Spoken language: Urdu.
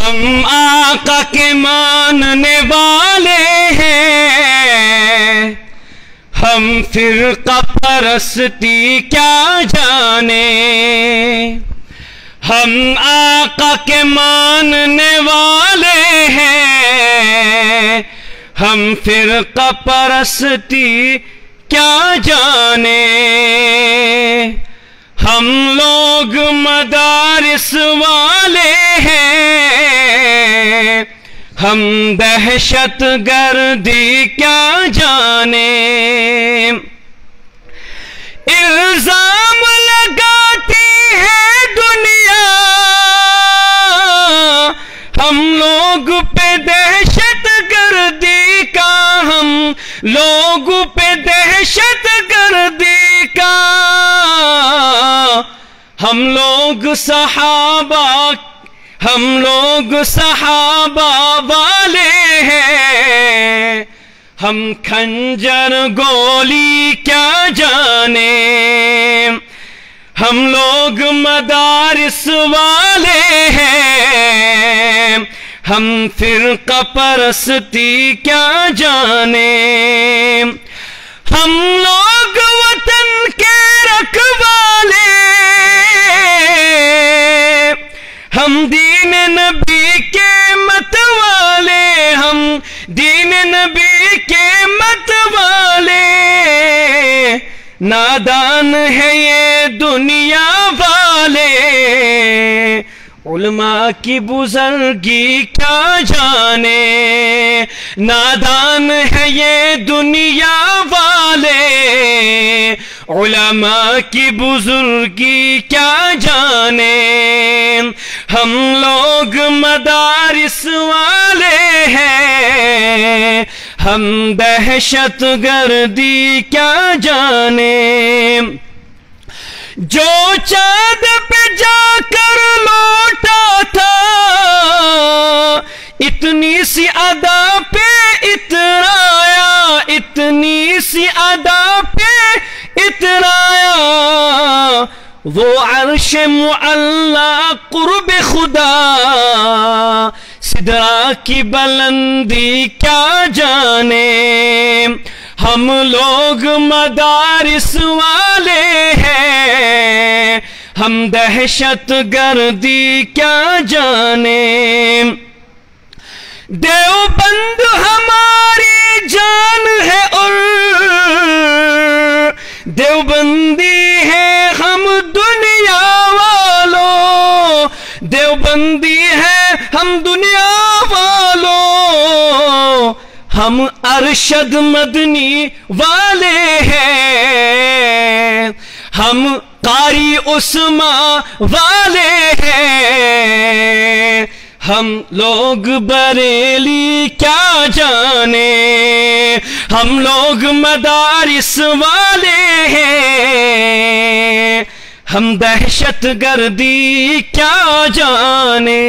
ہم آقا کے ماننے والے ہیں، ہم فرقہ پرستی کیا جانے۔ ہم آقا کے ماننے والے ہیں، ہم فرقہ پرستی کیا جانے۔ ہم لوگ مدارس والے ہیں، ہم دہشت گردی کیا جانے۔ الزام لگاتی ہے دنیا ہم لوگ پہ دہشت گردی کا، ہم لوگ پہ دہشت گردی کا۔ ہم لوگ صحابہ والے ہیں، ہم کھنجر گولی کیا جانے۔ ہم لوگ مدارس والے ہیں، ہم فرقہ پرستی کیا جانے۔ ہم لوگ وطن کے رکھوالے، ہم دین نبی کے متوالے، ہم دین نبی کے متوالے۔ نادان ہے یہ دنیا والے، علماء کی بزرگی کیا جانے۔ نادان ہے یہ دنیا والے، علماء کی بزرگی کیا جانے۔ ہم لوگ مدارس والے ہیں، ہم دہشت گردی کیا جانے۔ جو چاند پہ جا کر لوٹا تھا، اتنی سی ادا پہ اترایا، اتنی سی ادا پہ اترایا۔ وہ عرش معلا قرب خدا، سدرہ کی بلندی کیا جانے۔ ہم لوگ مدارس والے ہیں، ہم دہشت گردی کیا جانے۔ دیوبند ہماری جان ہے اور دیوبندی ہے ہم دنیا والوں، دیوبندی ہے ہم دنیا والوں۔ ہم ارشد مدنی والے ہیں، ہم قاری عثمان والے ہیں، ہم لوگ بریلی کیا جانے۔ ہم لوگ مدارس والے ہیں، ہم دہشت گردی کیا جانے۔